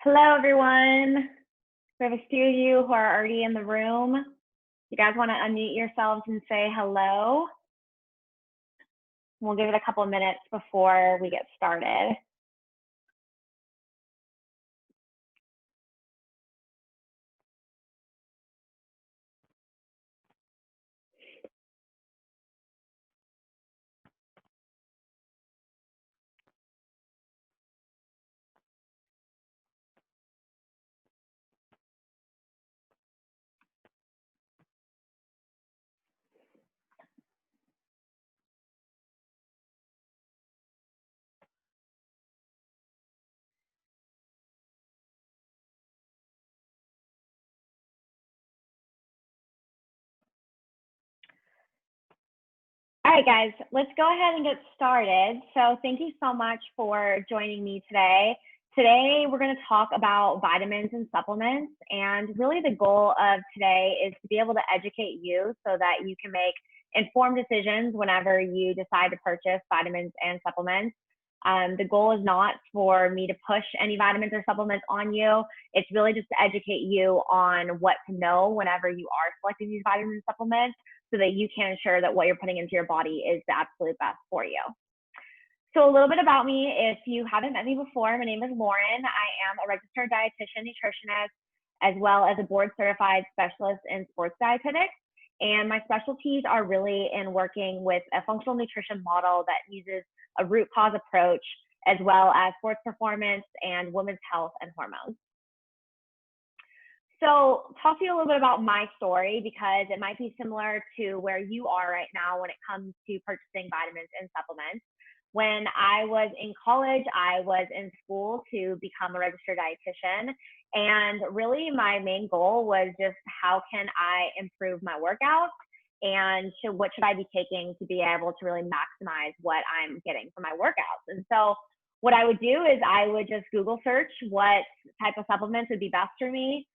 Hello, everyone. We have a few of you who are already in the room. You guys want to unmute yourselves and say hello? We'll give it a couple of minutes before we get started. All right, guys, let's go ahead and get started. So thank you so much for joining me today. Today, we're going to talk about vitamins and supplements. And really the goal of today is to be able to educate you so that you can make informed decisions whenever you decide to purchase vitamins and supplements. The goal is not for me to push any vitamins or supplements on you. It's really just to educate you on what to know whenever you are selecting these vitamins and supplements, so that you can ensure that what you're putting into your body is the absolute best for you. So a little bit about me, if you haven't met me before, my name is Lauren. I am a registered dietitian nutritionist, as well as a board certified specialist in sports dietetics. And my specialties are really in working with a functional nutrition model that uses a root cause approach, as well as sports performance and women's health and hormones. So talk to you a little bit about my story, because it might be similar to where you are right now when it comes to purchasing vitamins and supplements. When I was in college, I was in school to become a registered dietitian. And really my main goal was just how can I improve my workouts, and what should I be taking to be able to really maximize what I'm getting from my workouts. And so what I would do is I would just Google search what type of supplements would be best for me,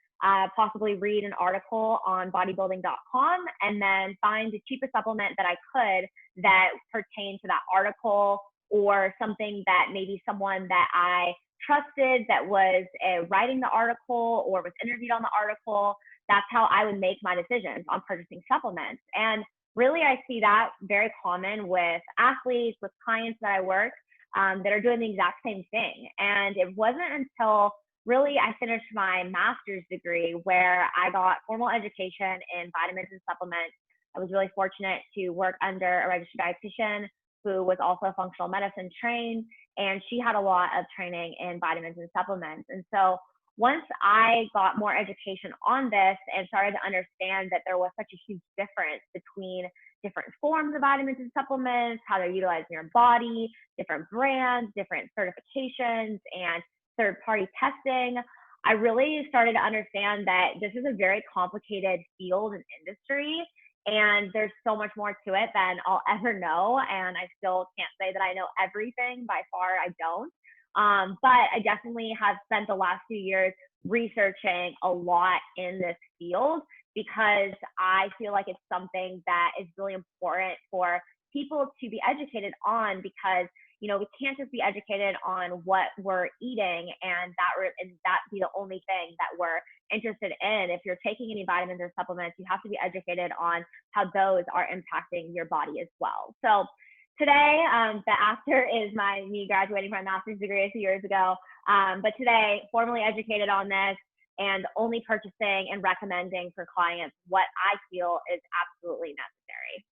possibly read an article on bodybuilding.com, and then find the cheapest supplement that I could that pertained to that article, or something that maybe someone that I trusted that was writing the article or was interviewed on the article. That's how I would make my decisions on purchasing supplements. And really, I see that very common with athletes, with clients that I work that are doing the exact same thing. And it wasn't until really I finished my master's degree where I got formal education in vitamins and supplements. I was really fortunate to work under a registered dietitian who was also functional medicine trained, and she had a lot of training in vitamins and supplements. And so once I got more education on this and started to understand that there was such a huge difference between different forms of vitamins and supplements, how they're utilized in your body, different brands, different certifications, and third-party testing, I really started to understand that this is a very complicated field and industry, and there's so much more to it than I'll ever know. And I still can't say that I know everything. By far, I don't. But I definitely have spent the last few years researching a lot in this field, because I feel like it's something that is really important for people to be educated on, because we can't just be educated on what we're eating and that be the only thing that we're interested in. If you're taking any vitamins or supplements, you have to be educated on how those are impacting your body as well. So today, the after is me graduating from my master's degree a few years ago. But today, formally educated on this and only purchasing and recommending for clients what I feel is absolutely necessary.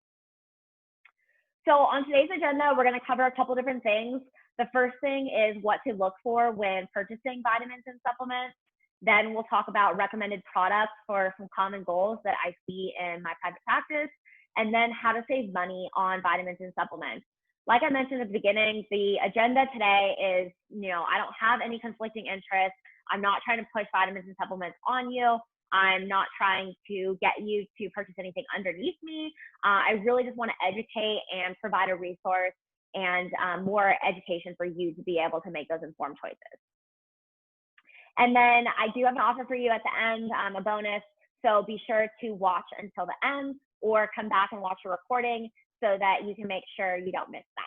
So on today's agenda, we're going to cover a couple different things. The first thing is what to look for when purchasing vitamins and supplements. Then we'll talk about recommended products for some common goals that I see in my private practice, and then how to save money on vitamins and supplements. Like I mentioned at the beginning, the agenda today is, I don't have any conflicting interests. I'm not trying to push vitamins and supplements on you. I'm not trying to get you to purchase anything underneath me. I really just want to educate and provide a resource and more education for you to be able to make those informed choices. And then I do have an offer for you at the end, a bonus. So be sure to watch until the end, or come back and watch a recording so that you can make sure you don't miss that.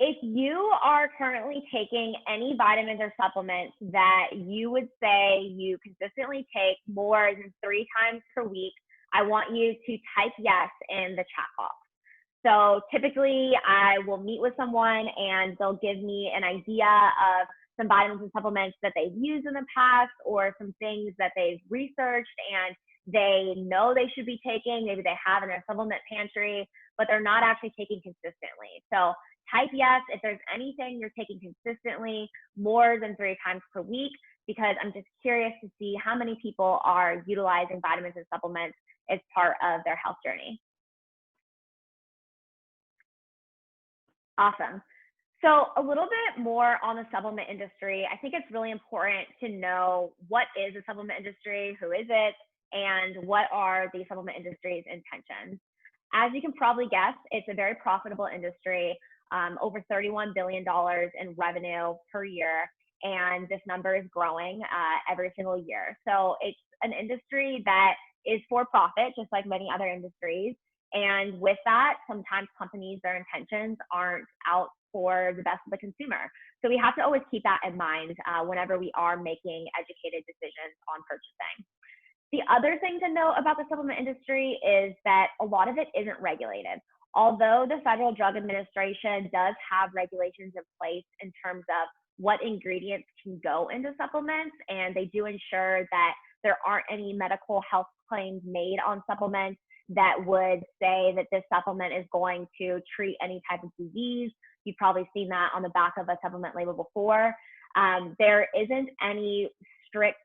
If you are currently taking any vitamins or supplements that you would say you consistently take more than 3 times per week, I want you to type yes in the chat box. So typically I will meet with someone and they'll give me an idea of some vitamins and supplements that they've used in the past, or some things that they've researched and they know they should be taking. Maybe they have in their supplement pantry, but they're not actually taking consistently. So type yes if there's anything you're taking consistently more than 3 times per week, because I'm just curious to see how many people are utilizing vitamins and supplements as part of their health journey. Awesome. So a little bit more on the supplement industry. I think it's really important to know what is the supplement industry, who is it, and what are the supplement industry's intentions. As you can probably guess, it's a very profitable industry, over $31 billion in revenue per year, and this number is growing every single year. So it's an industry that is for profit, just like many other industries. And with that, sometimes companies, their intentions aren't out for the best of the consumer. So we have to always keep that in mind whenever we are making educated decisions on purchasing. The other thing to note about the supplement industry is that a lot of it isn't regulated. Although the Federal Drug Administration does have regulations in place in terms of what ingredients can go into supplements, and they do ensure that there aren't any medical health claims made on supplements that would say that this supplement is going to treat any type of disease. You've probably seen that on the back of a supplement label before. There isn't any strict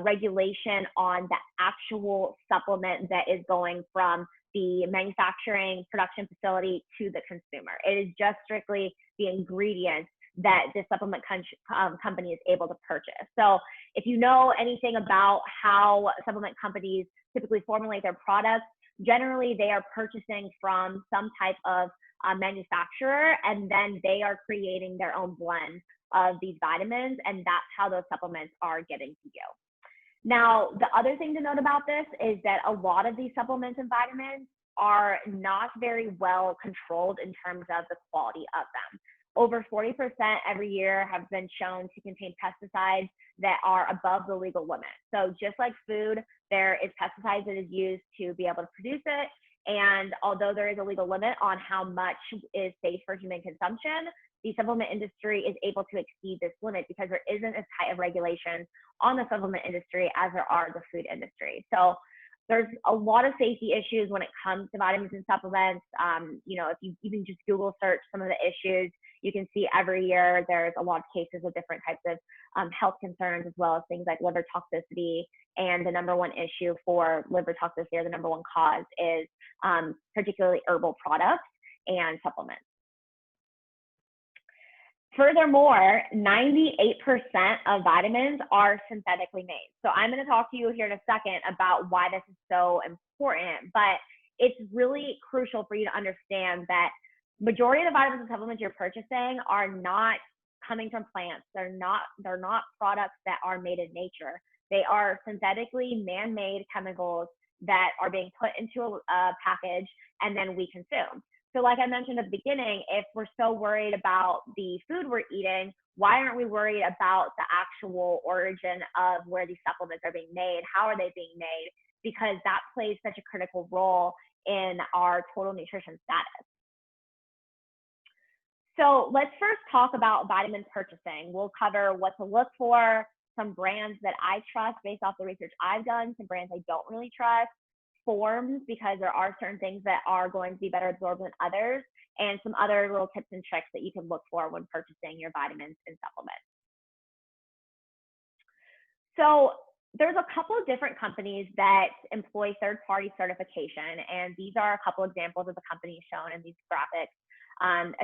regulation on the actual supplement that is going from the manufacturing production facility to the consumer. It is just strictly the ingredients that the supplement company is able to purchase. So if you know anything about how supplement companies typically formulate their products, generally they are purchasing from some type of manufacturer, and then they are creating their own blend of these vitamins, and that's how those supplements are getting to you. Now, the other thing to note about this is that a lot of these supplements and vitamins are not very well controlled in terms of the quality of them. Over 40% every year have been shown to contain pesticides that are above the legal limit. So just like food, there is pesticides that is used to be able to produce it. And although there is a legal limit on how much is safe for human consumption, the supplement industry is able to exceed this limit because there isn't as tight of regulations on the supplement industry as there are the food industry. So there's a lot of safety issues when it comes to vitamins and supplements. If you even just Google search some of the issues, you can see every year there's a lot of cases of different types of health concerns, as well as things like liver toxicity. And the number one issue for liver toxicity, or the number one cause, is particularly herbal products and supplements. Furthermore, 98% of vitamins are synthetically made. So I'm going to talk to you here in a second about why this is so important, but it's really crucial for you to understand that majority of the vitamins and supplements you're purchasing are not coming from plants. They're not products that are made in nature. They are synthetically man-made chemicals that are being put into a package and then we consume. So like I mentioned at the beginning, if we're so worried about the food we're eating, why aren't we worried about the actual origin of where these supplements are being made? How are they being made? Because that plays such a critical role in our total nutrition status. So let's first talk about vitamin purchasing. We'll cover what to look for, some brands that I trust based off the research I've done, some brands I don't really trust, forms, because there are certain things that are going to be better absorbed than others, and some other little tips and tricks that you can look for when purchasing your vitamins and supplements. So there's a couple of different companies that employ third-party certification, and these are a couple examples of the companies shown in these graphics.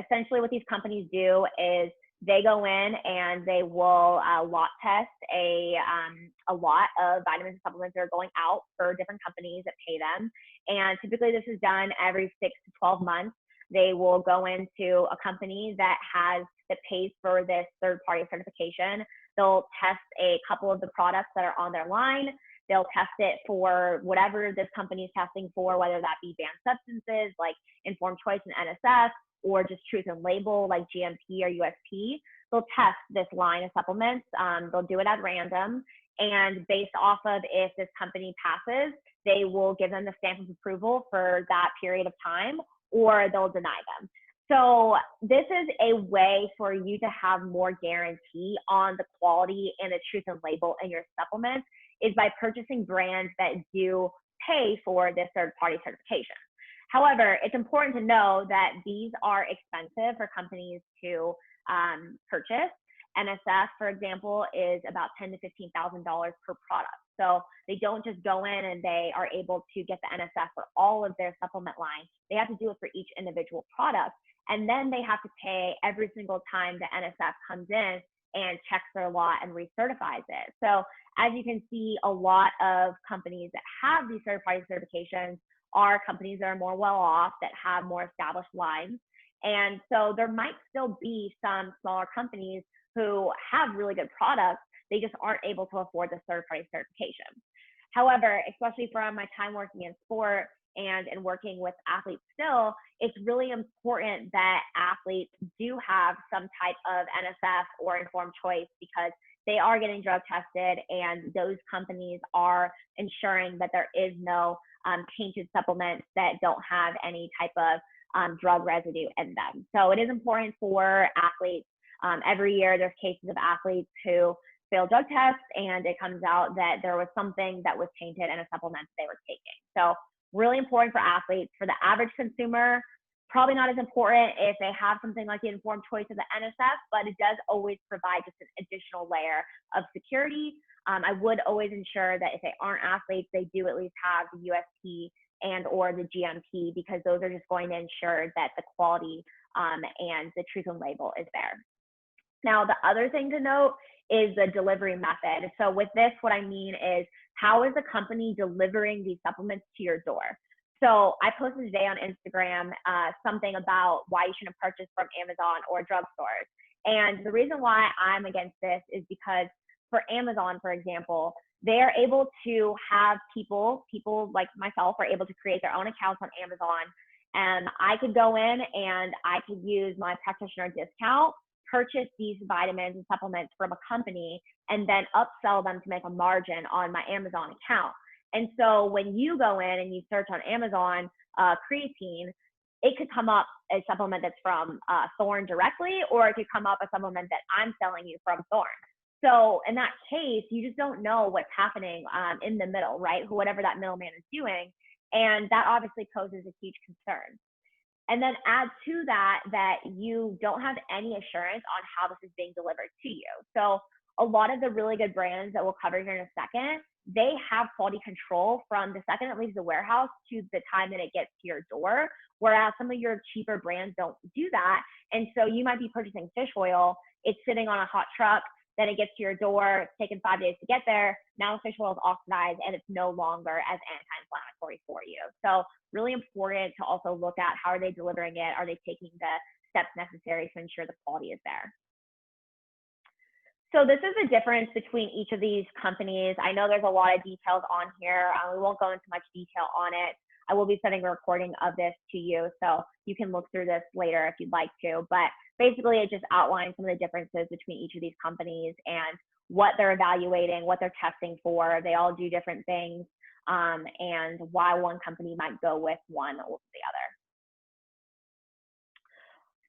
Essentially what these companies do is they go in and they will lot test a lot of vitamins and supplements that are going out for different companies that pay them. And typically this is done every 6 to 12 months. They will go into a company that pays for this third-party certification. They'll test a couple of the products that are on their line. They'll test it for whatever this company is testing for, whether that be banned substances like Informed Choice and NSF, or just truth and label like GMP or USP, they'll test this line of supplements. They'll do it at random. And based off of if this company passes, they will give them the stamp of approval for that period of time, or they'll deny them. So this is a way for you to have more guarantee on the quality and the truth and label in your supplements, is by purchasing brands that do pay for this third-party certification. However, it's important to know that these are expensive for companies to purchase. NSF, for example, is about $10,000 to $15,000 per product. So they don't just go in and they are able to get the NSF for all of their supplement line. They have to do it for each individual product. And then they have to pay every single time the NSF comes in and checks their lot and recertifies it. So as you can see, a lot of companies that have these third-party certifications are companies that are more well off, that have more established lines. And so there might still be some smaller companies who have really good products, they just aren't able to afford the third-party certification. However, especially from my time working in sport and working with athletes still, it's really important that athletes do have some type of NSF or informed choice, because they are getting drug tested and those companies are ensuring that there is no tainted supplements that don't have any type of drug residue in them. So it is important for athletes. Every year there's cases of athletes who fail drug tests and it comes out that there was something that was tainted in a supplement they were taking. So really important for athletes. For the average consumer, probably not as important if they have something like the informed choice of the NSF, but it does always provide just an additional layer of security. I would always ensure that if they aren't athletes, they do at least have the USP and or the GMP, because those are just going to ensure that the quality and the truth and label is there. Now, the other thing to note is the delivery method. So with this, what I mean is, how is the company delivering these supplements to your door? So I posted today on Instagram something about why you shouldn't purchase from Amazon or drugstores. And the reason why I'm against this is because for Amazon, for example, they are able to have people like myself are able to create their own accounts on Amazon. And I could go in and I could use my practitioner discount, purchase these vitamins and supplements from a company, and then upsell them to make a margin on my Amazon account. And so when you go in and you search on Amazon creatine, it could come up a supplement that's from Thorne directly, or it could come up a supplement that I'm selling you from Thorne. So in that case, you just don't know what's happening in the middle, right? Whatever that middleman is doing. And that obviously poses a huge concern. And then add to that you don't have any assurance on how this is being delivered to you. So a lot of the really good brands that we'll cover here in a second, they have quality control from the second it leaves the warehouse to the time that it gets to your door, whereas some of your cheaper brands don't do that. And so you might be purchasing fish oil, it's sitting on a hot truck, then it gets to your door, it's taken 5 days to get there. Now the fish oil is oxidized and it's no longer as anti-inflammatory for you. So really important to also look at how are they delivering it? Are they taking the steps necessary to ensure the quality is there? So this is the difference between each of these companies. I know there's a lot of details on here. We won't go into much detail on it. I will be sending a recording of this to you, so you can look through this later if you'd like to. But basically, it just outlines some of the differences between each of these companies and what they're evaluating, what they're testing for. They all do different things, and why one company might go with one over the other.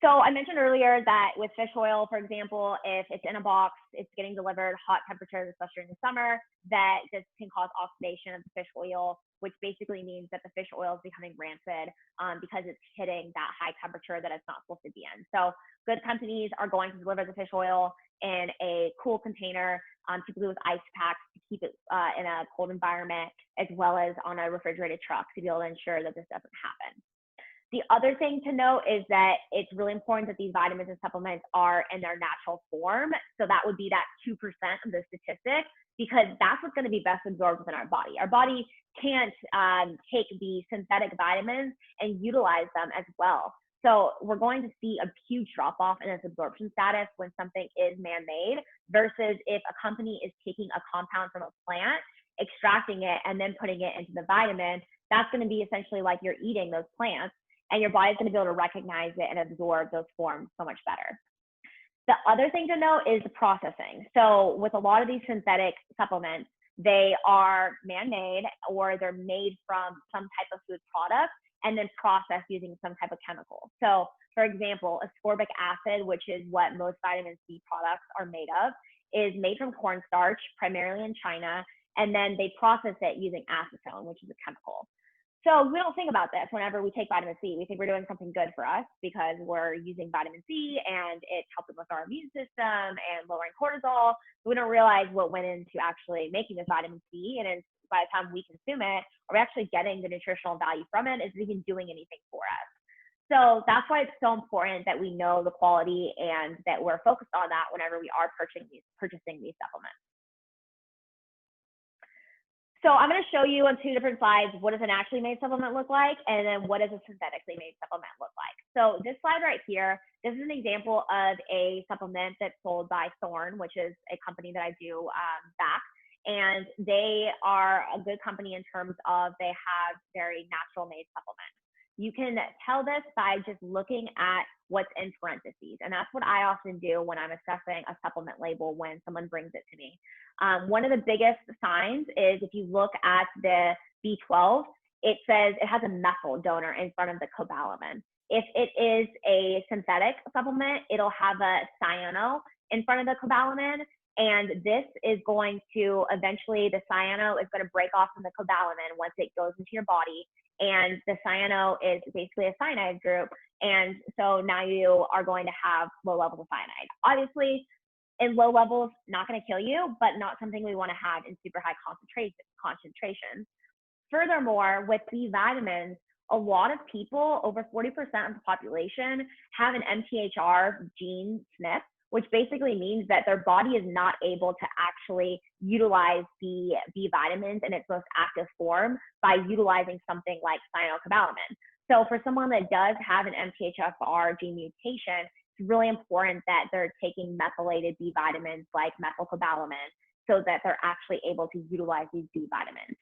So I mentioned earlier that with fish oil, for example, if it's in a box, it's getting delivered hot temperatures, especially in the summer, that this can cause oxidation of the fish oil, which basically means that the fish oil is becoming rancid because it's hitting that high temperature that it's not supposed to be in. So good companies are going to deliver the fish oil in a cool container, typically with ice packs to keep it in a cold environment, as well as on a refrigerated truck to be able to ensure that this doesn't happen. The other thing to note is that it's really important that these vitamins and supplements are in their natural form. So that would be that 2% of the statistic, because that's what's going to be best absorbed within our body. Our body can't take the synthetic vitamins and utilize them as well. So we're going to see a huge drop off in its absorption status when something is man-made, versus if a company is taking a compound from a plant, extracting it, and then putting it into the vitamin. That's going to be essentially like you're eating those plants. and your body's going to be able to recognize it and absorb those forms so much better. The other thing to note is the processing. So with a lot of these synthetic supplements, they are man-made or they're made from some type of food product and then processed using some type of chemical. So for example, ascorbic acid, which is what most vitamin C products are made of, is made from cornstarch, primarily in China, and then they process it using acetone, which is a chemical. So we don't think about this whenever we take vitamin C. We think we're doing something good for us because we're using vitamin C and it's helping with our immune system and lowering cortisol. We don't realize what went into actually making this vitamin C. And by the time we consume it, are we actually getting the nutritional value from it? Is it even doing anything for us? So that's why it's so important that we know the quality and that we're focused on that whenever we are purchasing these supplements. So I'm going to show you on 2 different slides what does a naturally made supplement look like, and then what does a synthetically made supplement look like. So this slide right here, this is an example of a supplement that's sold by Thorne, which is a company that I do back. And they are a good company in terms of they have very natural made supplements. You can tell this by just looking at what's in parentheses. And that's what I often do when I'm assessing a supplement label when someone brings it to me. One of the biggest signs is if you look at the B12, it says it has a methyl donor in front of the cobalamin. If it is a synthetic supplement, it'll have a cyano in front of the cobalamin. And this is going to eventually, the cyano is going to break off from the cobalamin once it goes into your body. And the cyano is basically a cyanide group. And so now you are going to have low levels of cyanide. Obviously, in low levels, not going to kill you, but not something we want to have in super high concentrations. Furthermore, with B vitamins, a lot of people, over 40% of the population, have an MTHR gene SNP, which basically means that their body is not able to actually utilize the B vitamins in its most active form by utilizing something like cyanocobalamin. So for someone that does have an MTHFR gene mutation, it's really important that they're taking methylated B vitamins like methylcobalamin so that they're actually able to utilize these B vitamins.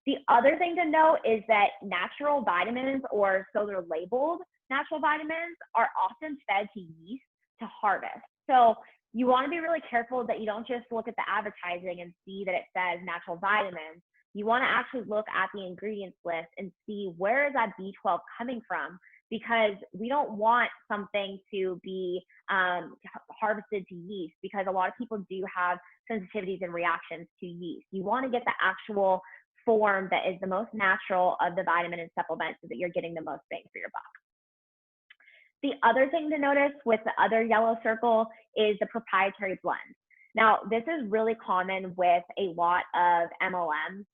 The other thing to note is that natural vitamins, or so they're labeled natural vitamins, are often fed to yeast to harvest. So you want to be really careful that you don't just look at the advertising and see that it says natural vitamins. You want to actually look at the ingredients list and see where is that B12 coming from, because we don't want something to be harvested to yeast, because a lot of people do have sensitivities and reactions to yeast. You want to get the actual form that is the most natural of the vitamin and supplement so that you're getting the most bang for your buck. The other thing to notice with the other yellow circle is the proprietary blend. Now, this is really common with a lot of MLMs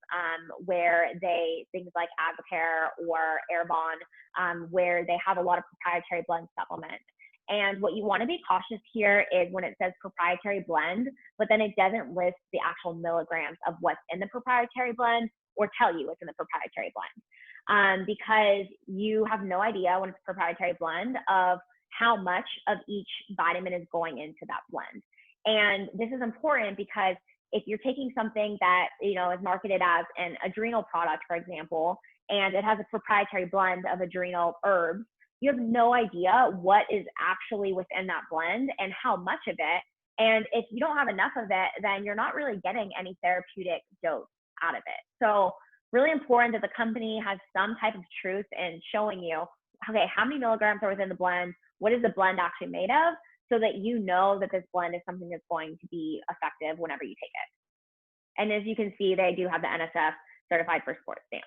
where things like Agapare or Airbon, where they have a lot of proprietary blend supplements. And what you want to be cautious here is when it says proprietary blend, but then it doesn't list the actual milligrams of what's in the proprietary blend or tell you what's in the proprietary blend. Because you have no idea when it's a proprietary blend of how much of each vitamin is going into that blend. And this is important because if you're taking something that, is marketed as an adrenal product, for example, and it has a proprietary blend of adrenal herbs, you have no idea what is actually within that blend and how much of it. And if you don't have enough of it, then you're not really getting any therapeutic dose out of it. So really important that the company has some type of truth in showing you, okay, how many milligrams are within the blend? What is the blend actually made of? So that you know that this blend is something that's going to be effective whenever you take it. And as you can see, they do have the NSF certified for sports stamp.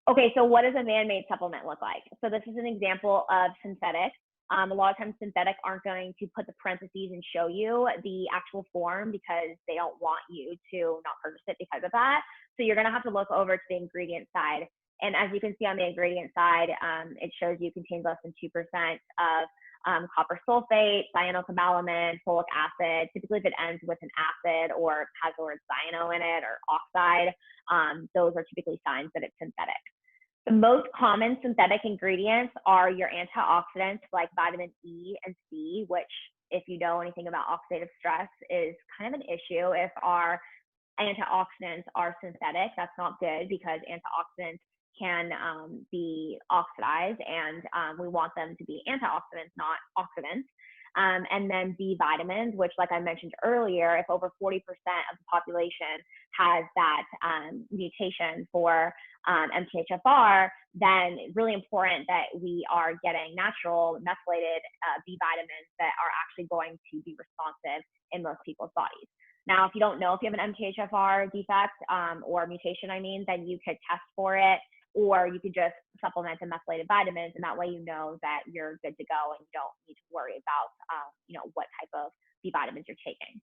Okay, so what does a man-made supplement look like? So this is an example of synthetic. A lot of times synthetic aren't going to put the parentheses and show you the actual form because they don't want you to not purchase it because of that. So you're gonna have to look over to the ingredient side. And as you can see on the ingredient side, it shows you contains less than 2% of copper sulfate, cyanocobalamin, folic acid. Typically, if it ends with an acid or has the word cyano in it or oxide, those are typically signs that it's synthetic. The most common synthetic ingredients are your antioxidants like vitamin E and C, which, if you know anything about oxidative stress, is kind of an issue. If our antioxidants are synthetic, that's not good because antioxidants can be oxidized, and we want them to be antioxidants, not oxidants. And then B vitamins, which, like I mentioned earlier, if over 40% of the population has that mutation for MTHFR, then really important that we are getting natural methylated B vitamins that are actually going to be responsive in most people's bodies. Now, if you don't know if you have an MTHFR defect or mutation, then you could test for it, or you could just supplement the methylated vitamins, and that way you know that you're good to go and you don't need to worry about what type of B vitamins you're taking.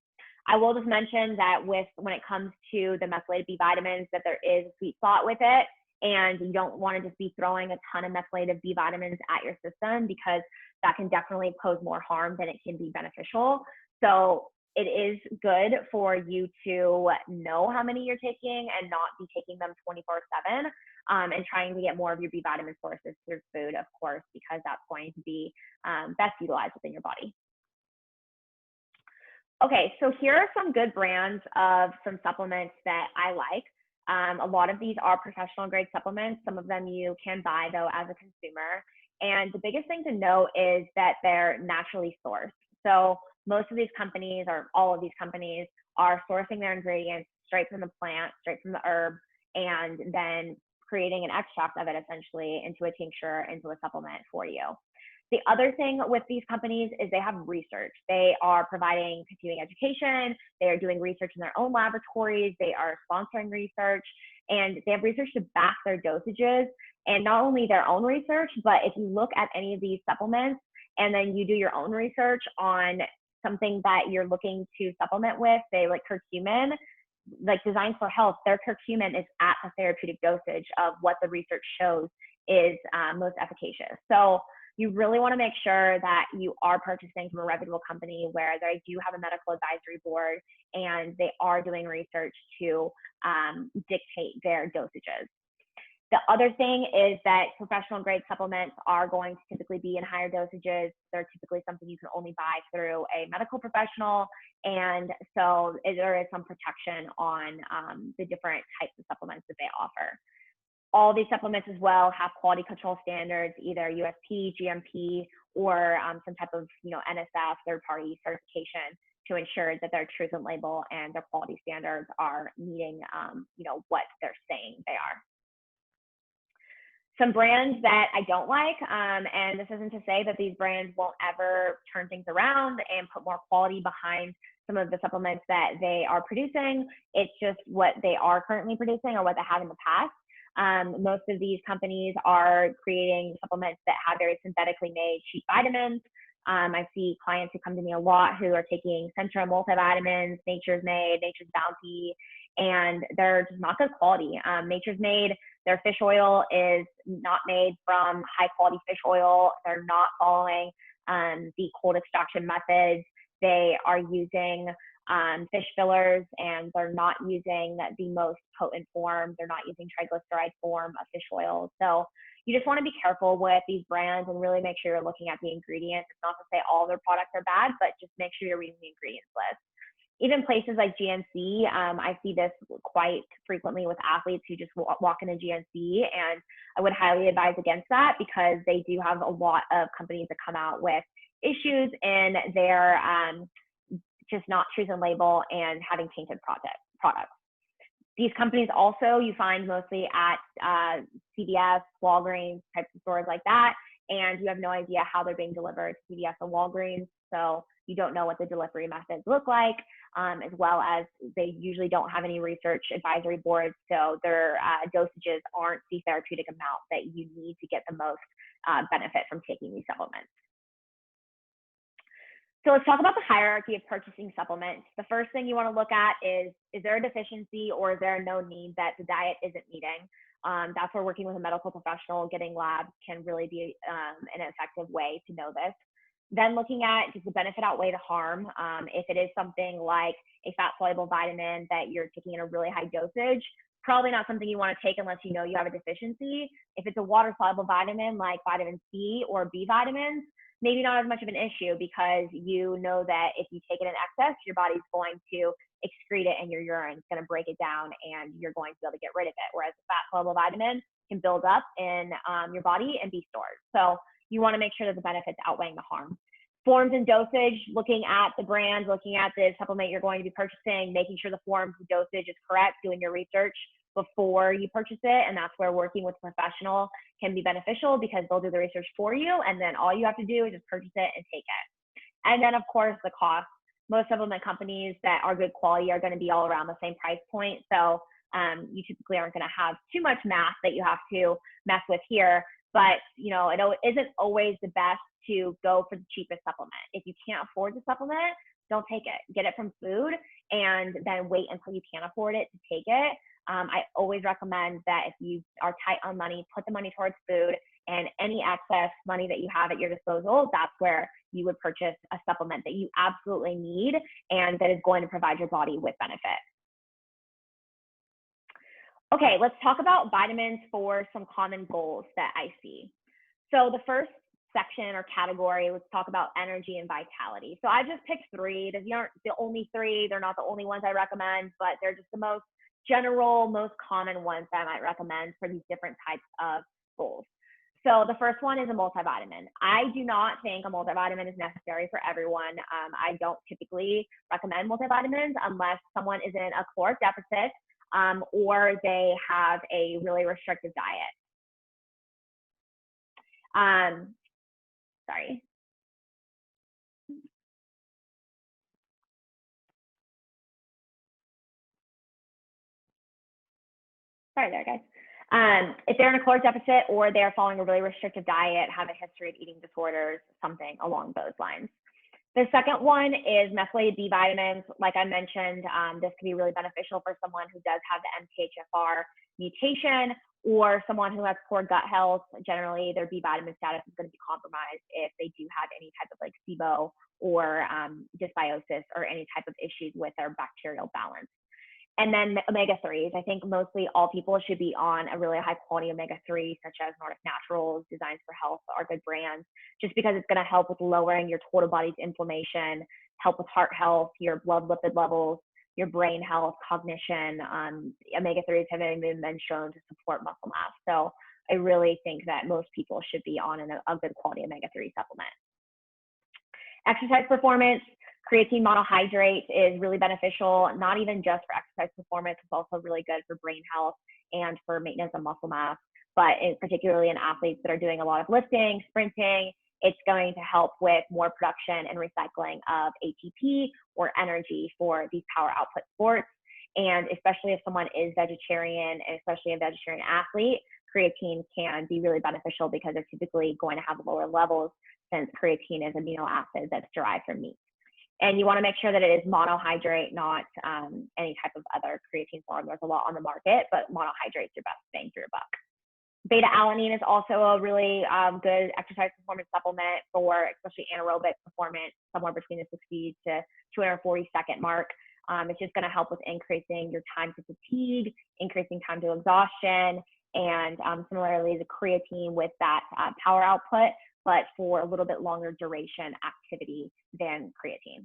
I will just mention that when it comes to the methylated B vitamins, that there is a sweet spot with it, and you don't want to just be throwing a ton of methylated B vitamins at your system, because that can definitely pose more harm than it can be beneficial. So it is good for you to know how many you're taking and not be taking them 24/7, and trying to get more of your B vitamin sources through food, of course, because that's going to be best utilized within your body. Okay, so here are some good brands of some supplements that I like. A lot of these are professional grade supplements. Some of them you can buy, though, as a consumer. And the biggest thing to know is that they're naturally sourced. So most of these companies, or all of these companies, are sourcing their ingredients straight from the plant, straight from the herb, and then creating an extract of it essentially into a tincture, into a supplement for you. The other thing with these companies is they have research. They are providing continuing education. They are doing research in their own laboratories. They are sponsoring research, and they have research to back their dosages. And not only their own research, but if you look at any of these supplements and then you do your own research on something that you're looking to supplement with, say like curcumin, like Designs for Health, their curcumin is at a therapeutic dosage of what the research shows is most efficacious. So you really want to make sure that you are purchasing from a reputable company where they do have a medical advisory board and they are doing research to dictate their dosages. The other thing is that professional grade supplements are going to typically be in higher dosages. They're typically something you can only buy through a medical professional. And so there is some protection on the different types of supplements that they offer. All these supplements as well have quality control standards, either USP, GMP, or some type of NSF, third-party certification, to ensure that their truth in label and their quality standards are meeting what they're saying they are. Some brands that I don't like, and this isn't to say that these brands won't ever turn things around and put more quality behind some of the supplements that they are producing. It's just what they are currently producing or what they have in the past. Most of these companies are creating supplements that have very synthetically made cheap vitamins. I see clients who come to me a lot who are taking Centrum multivitamins, Nature's Made, Nature's Bounty, and they're just not good quality. Nature's Made, their fish oil is not made from high quality fish oil. They're not following the cold extraction methods. They are using fish fillers, and they're not using the most potent form. They're not using triglyceride form of fish oil. So you just want to be careful with these brands and really make sure you're looking at the ingredients. It's not to say all their products are bad, but just make sure you're reading the ingredients list. Even places like GNC, I see this quite frequently with athletes who just walk into GNC, and I would highly advise against that, because they do have a lot of companies that come out with issues in their just not truth and label and having tainted products. These companies also you find mostly at CVS, Walgreens, types of stores like that, and you have no idea how they're being delivered to CVS and Walgreens, so you don't know what the delivery methods look like, as well as they usually don't have any research advisory boards, so their dosages aren't the therapeutic amount that you need to get the most benefit from taking these supplements. So let's talk about the hierarchy of purchasing supplements. The first thing you want to look at is there a deficiency, or is there no need that the diet isn't meeting? That's where working with a medical professional, getting labs can really be an effective way to know this. Then looking at, does the benefit outweigh the harm? If it is something like a fat-soluble vitamin that you're taking in a really high dosage, probably not something you want to take unless you know you have a deficiency. If it's a water-soluble vitamin like vitamin C or B vitamins, maybe not as much of an issue, because you know that if you take it in excess, your body's going to excrete it in your urine. It's going to break it down and you're going to be able to get rid of it. Whereas a fat soluble vitamin, can build up in your body and be stored. So you want to make sure that the benefits outweighing the harm. Forms and dosage, looking at the brand, looking at the supplement you're going to be purchasing, making sure the forms and dosage is correct, doing your research before you purchase it. And that's where working with a professional can be beneficial, because they'll do the research for you, and then all you have to do is just purchase it and take it. And then of course the cost. Most supplement companies that are good quality are going to be all around the same price point. So you typically aren't going to have too much math that you have to mess with here. But you know, it isn't always the best to go for the cheapest supplement. If you can't afford the supplement, don't take it. Get it from food, and then wait until you can afford it to take it. I always recommend that if you are tight on money, put the money towards food, and any excess money that you have at your disposal, that's where you would purchase a supplement that you absolutely need and that is going to provide your body with benefit. Okay, let's talk about vitamins for some common goals that I see. So the first section or category, let's talk about energy and vitality. So I just picked 3. These aren't the only 3. They're not the only ones I recommend, but they're just the most general, most common ones that I might recommend for these different types of goals. So the first one is a multivitamin. I do not think a multivitamin is necessary for everyone. I don't typically recommend multivitamins unless someone is in a caloric deficit or they have a really restrictive diet. Sorry. Sorry there, guys. If they're in a caloric deficit or they're following a really restrictive diet, have a history of eating disorders, something along those lines. The second one is methylated B vitamins. Like I mentioned, this can be really beneficial for someone who does have the MTHFR mutation or someone who has poor gut health. Generally, their B vitamin status is going to be compromised if they do have any type of like SIBO or dysbiosis or any type of issues with their bacterial balance. And then omega-3s. I think mostly all people should be on a really high quality omega-3, such as Nordic Naturals, Designs for Health are good brands, just because it's going to help with lowering your total body's inflammation, help with heart health, your blood lipid levels, your brain health, cognition. Omega-3s have even been shown to support muscle mass. So I really think that most people should be on a good quality omega-3 supplement. Exercise performance. Creatine monohydrate is really beneficial, not even just for exercise performance, it's also really good for brain health and for maintenance of muscle mass, but particularly in athletes that are doing a lot of lifting, sprinting, it's going to help with more production and recycling of ATP or energy for these power output sports. And especially if someone is vegetarian, and especially a vegetarian athlete, creatine can be really beneficial because they're typically going to have lower levels, since creatine is an amino acid that's derived from meat. And you want to make sure that it is monohydrate, not any type of other creatine form. There's a lot on the market, but monohydrate is your best bang for your buck. Beta alanine is also a really good exercise performance supplement for especially anaerobic performance, somewhere between the 60 to 240 second mark. It's just going to help with increasing your time to fatigue, increasing time to exhaustion, and similarly the creatine with that power output, but for a little bit longer duration activity than creatine.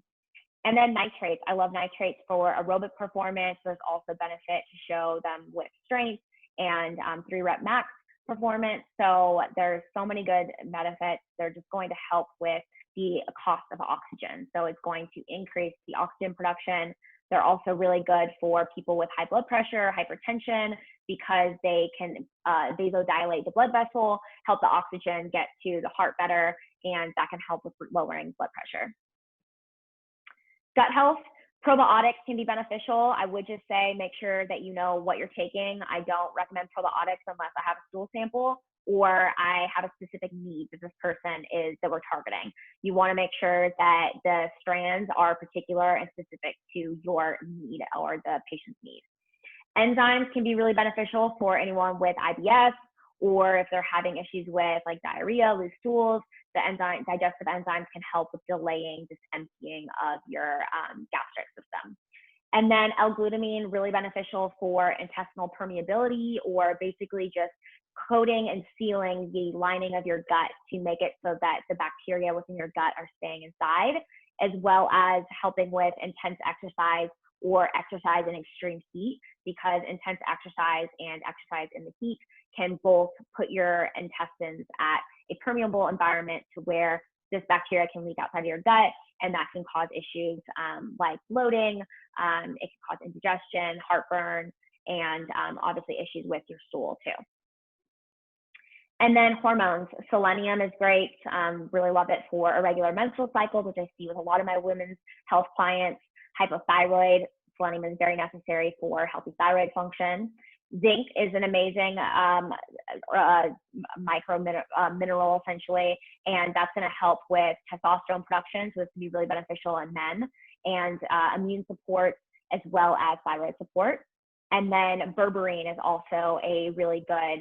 And then nitrates. I love nitrates for aerobic performance. There's also benefit to show them with strength and 3-rep max performance. So there's so many good benefits. They're just going to help with the cost of oxygen. So it's going to increase the oxygen production. They're also really good for people with high blood pressure, hypertension, because they can vasodilate the blood vessel, help the oxygen get to the heart better, and that can help with lowering blood pressure. Gut health, probiotics can be beneficial. I would just say make sure that you know what you're taking. I don't recommend probiotics unless I have a stool sample or I have a specific need that this person is that we're targeting. You want to make sure that the strands are particular and specific to your need or the patient's need. Enzymes can be really beneficial for anyone with IBS, or if they're having issues with like diarrhea, loose stools, the digestive enzymes can help with delaying this emptying of your gastric system. And then L-glutamine, really beneficial for intestinal permeability, or basically just coating and sealing the lining of your gut to make it so that the bacteria within your gut are staying inside, as well as helping with intense exercise or exercise in extreme heat, because intense exercise and exercise in the heat can both put your intestines at a permeable environment to where this bacteria can leak outside of your gut, and that can cause issues like bloating. It can cause indigestion, heartburn, and obviously issues with your stool too. And then hormones. Selenium is great. Really love it for irregular menstrual cycles, which I see with a lot of my women's health clients. Hypothyroid, selenium is very necessary for healthy thyroid function. Zinc is an amazing mineral essentially, and that's going to help with testosterone production, so this can be really beneficial in men, and immune support as well as thyroid support. And then berberine is also a really good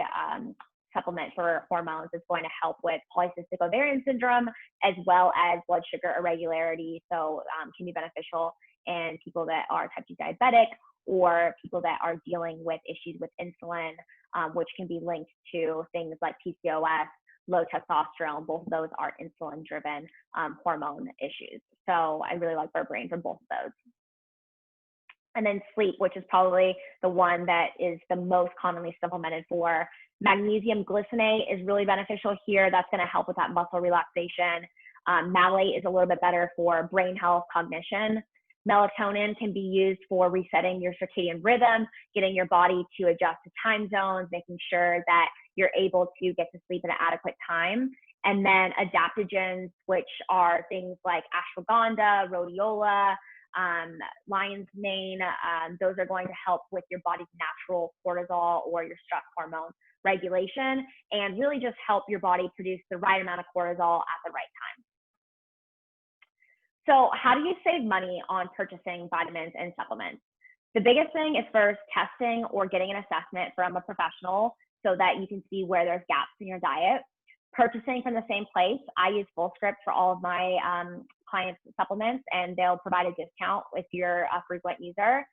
supplement for hormones. It's going to help with polycystic ovarian syndrome as well as blood sugar irregularity, so can be beneficial in people that are type 2 diabetic or people that are dealing with issues with insulin, which can be linked to things like PCOS, low testosterone. Both of those are insulin-driven hormone issues. So I really like berberine for both of those. And then sleep, which is probably the one that is the most commonly supplemented for. Magnesium glycinate is really beneficial here. That's going to help with that muscle relaxation. Malate is a little bit better for brain health, cognition. Melatonin can be used for resetting your circadian rhythm, getting your body to adjust to time zones, making sure that you're able to get to sleep at an adequate time. And then adaptogens, which are things like ashwagandha, rhodiola, lion's mane, those are going to help with your body's natural cortisol or your stress hormone regulation, and really just help your body produce the right amount of cortisol at the right time. So how do you save money on purchasing vitamins and supplements? The biggest thing is first testing or getting an assessment from a professional so that you can see where there's gaps in your diet. Purchasing from the same place. I use Fullscript for all of my clients' supplements, and they'll provide a discount if you're a frequent user.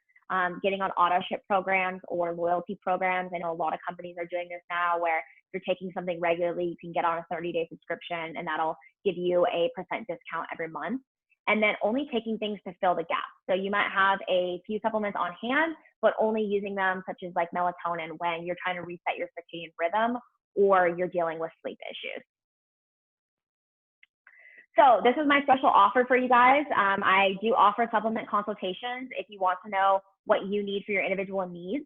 Getting on auto ship programs or loyalty programs. I know a lot of companies are doing this now, where if you're taking something regularly, you can get on a 30-day subscription, and that'll give you a % discount every month. And then only taking things to fill the gaps. So you might have a few supplements on hand, but only using them, such as like melatonin, when you're trying to reset your circadian rhythm or you're dealing with sleep issues. So this is my special offer for you guys. I do offer supplement consultations if you want to know what you need for your individual needs.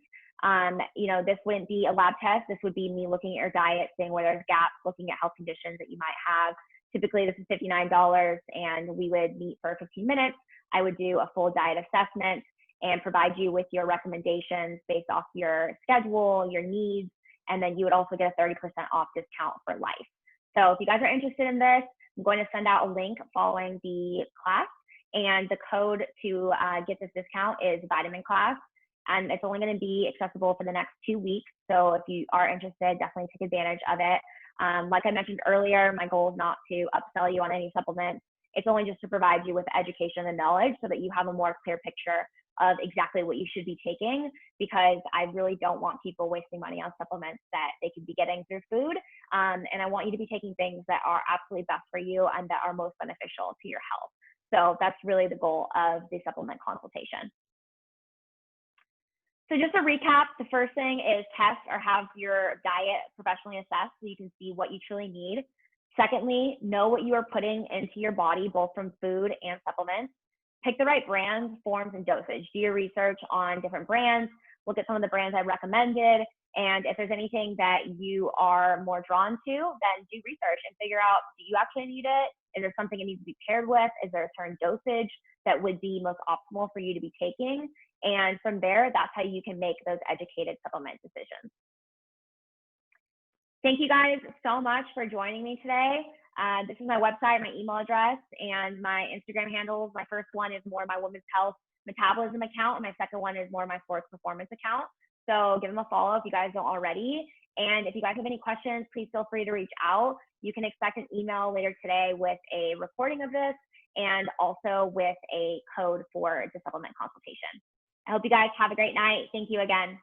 You know, this wouldn't be a lab test. This would be me looking at your diet, seeing where there's gaps, looking at health conditions that you might have. Typically, this is $59, and we would meet for 15 minutes. I would do a full diet assessment and provide you with your recommendations based off your schedule, your needs, and then you would also get a 30% off discount for life. So if you guys are interested in this, I'm going to send out a link following the class, and the code to get this discount is vitaminclass, and it's only going to be accessible for the next 2 weeks. So if you are interested, definitely take advantage of it. Like I mentioned earlier, my goal is not to upsell you on any supplements. It's only just to provide you with education and knowledge so that you have a more clear picture of exactly what you should be taking, because I really don't want people wasting money on supplements that they could be getting through food. And I want you to be taking things that are absolutely best for you and that are most beneficial to your health. So that's really the goal of the supplement consultation. So just to recap, the first thing is test or have your diet professionally assessed so you can see what you truly need. Secondly, know what you are putting into your body, both from food and supplements. Pick the right brands, forms, and dosage. Do your research on different brands. Look at some of the brands I recommended. And if there's anything that you are more drawn to, then do research and figure out, do you actually need it? Is there something it needs to be paired with? Is there a certain dosage that would be most optimal for you to be taking? And from there, that's how you can make those educated supplement decisions. Thank you guys so much for joining me today. This is my website, my email address, and my Instagram handles. My first one is more my women's health metabolism account, and my second one is more my sports performance account. So give them a follow if you guys don't already. And if you guys have any questions, please feel free to reach out. You can expect an email later today with a recording of this and also with a code for the supplement consultation. I hope you guys have a great night. Thank you again.